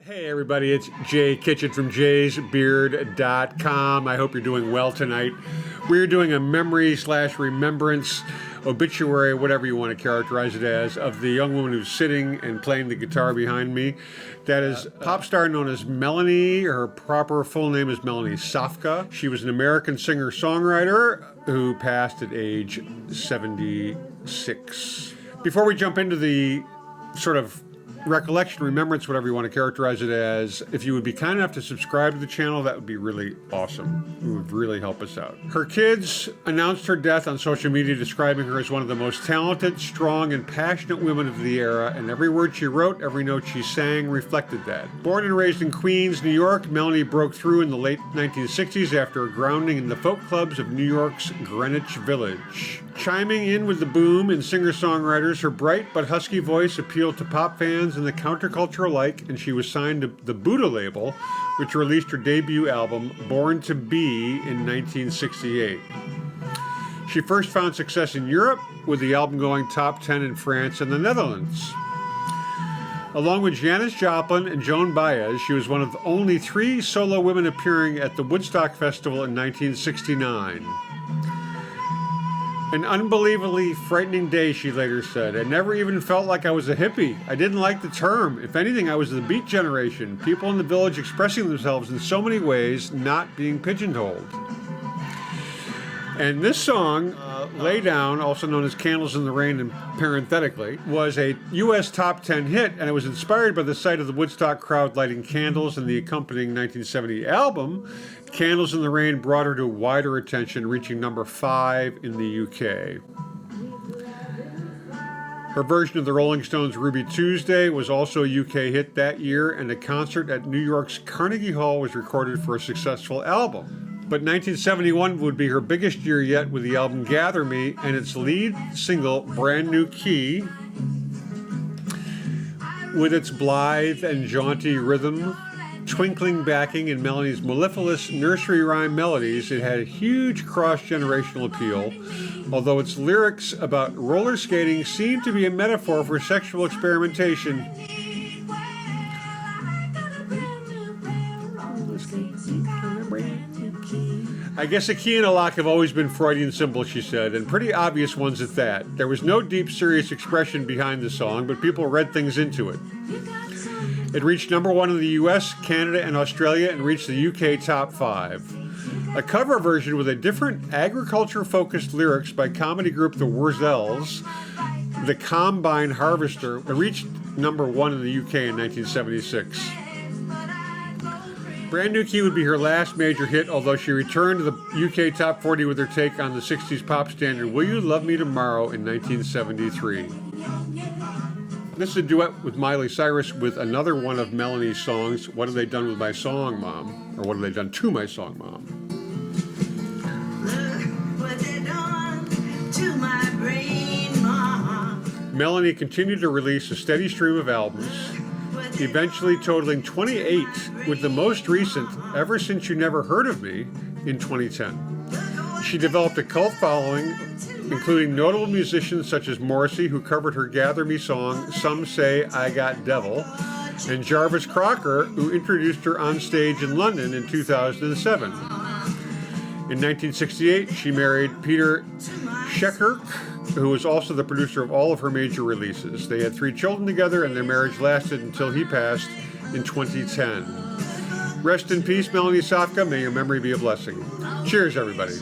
Hey everybody, it's Jay Kitchen from jaysbeard.com. I hope you're doing well tonight. We're doing a memory/remembrance, obituary, whatever you want to characterize it as, of the young woman who's sitting and playing the guitar behind me. That is a pop star known as Melanie. Her proper full name is Melanie Safka. She was an American singer-songwriter who passed at age 76. Before we jump into the sort of recollection, remembrance, whatever you want to characterize it as, if you would be kind enough to subscribe to the channel, that would be really awesome. It would really help us out. Her kids announced her death on social media, describing her as one of the most talented, strong, and passionate women of the era, and every word she wrote, every note she sang reflected that. Born and raised in Queens, New York, Melanie broke through in the late 1960s after a grounding in the folk clubs of New York's Greenwich Village. Chiming in with the boom in singer-songwriters, her bright but husky voice appealed to pop fans and the counterculture alike, and she was signed to the Buddah label, which released her debut album, Born to Be, in 1968. She first found success in Europe, with the album going top 10 in France and the Netherlands. Along with Janis, Joplin, and Joan Baez, she was one of only 3 solo women appearing at the Woodstock Festival in 1969. An unbelievably frightening day, she later said. I never even felt like I was a hippie. I didn't like the term. If anything, I was the beat generation. People in the village expressing themselves in so many ways, not being pigeonholed. And this song, Lay Down, also known as Candles in the Rain and parenthetically, was a U.S. top 10 hit, and it was inspired by the sight of the Woodstock crowd lighting candles, and the accompanying 1970 album, Candles in the Rain, brought her to wider attention, reaching number 5 in the UK. Her version of the Rolling Stones' Ruby Tuesday was also a UK hit that year, and a concert at New York's Carnegie Hall was recorded for a successful album. But 1971 would be her biggest year yet with the album Gather Me and its lead single, Brand New Key. With its blithe and jaunty rhythm, twinkling backing, and Melanie's mellifluous nursery rhyme melodies, it had a huge cross-generational appeal, although its lyrics about roller skating seemed to be a metaphor for sexual experimentation. I guess a key and a lock have always been Freudian symbols, she said, and pretty obvious ones at that. There was no deep, serious expression behind the song, but people read things into it. It reached number 1 in the US, Canada, and Australia, and reached the UK top 5. A cover version with a different agriculture-focused lyrics by comedy group The Wurzels, The Combine Harvester, reached number 1 in the UK in 1976. Brand New Key would be her last major hit, although she returned to the UK Top 40 with her take on the 60s pop standard Will You Love Me Tomorrow in 1973. This is a duet with Miley Cyrus with another one of Melanie's songs, What Have They Done With My Song, Mom? Or What Have They Done to My Song, Mom? Look what they done to my brain, Mom. Melanie continued to release a steady stream of albums, eventually totaling 28, with the most recent, Ever Since You Never Heard of Me, in 2010. She developed a cult following, including notable musicians such as Morrissey, who covered her Gather Me song, Some Say I Got Devil, and Jarvis Cocker, who introduced her on stage in London in 2007. In 1968, she married Peter Schekirk, who was also the producer of all of her major releases. They had 3 children together, and their marriage lasted until he passed in 2010. Rest in peace, Melanie Safka. May your memory be a blessing. Cheers, everybody.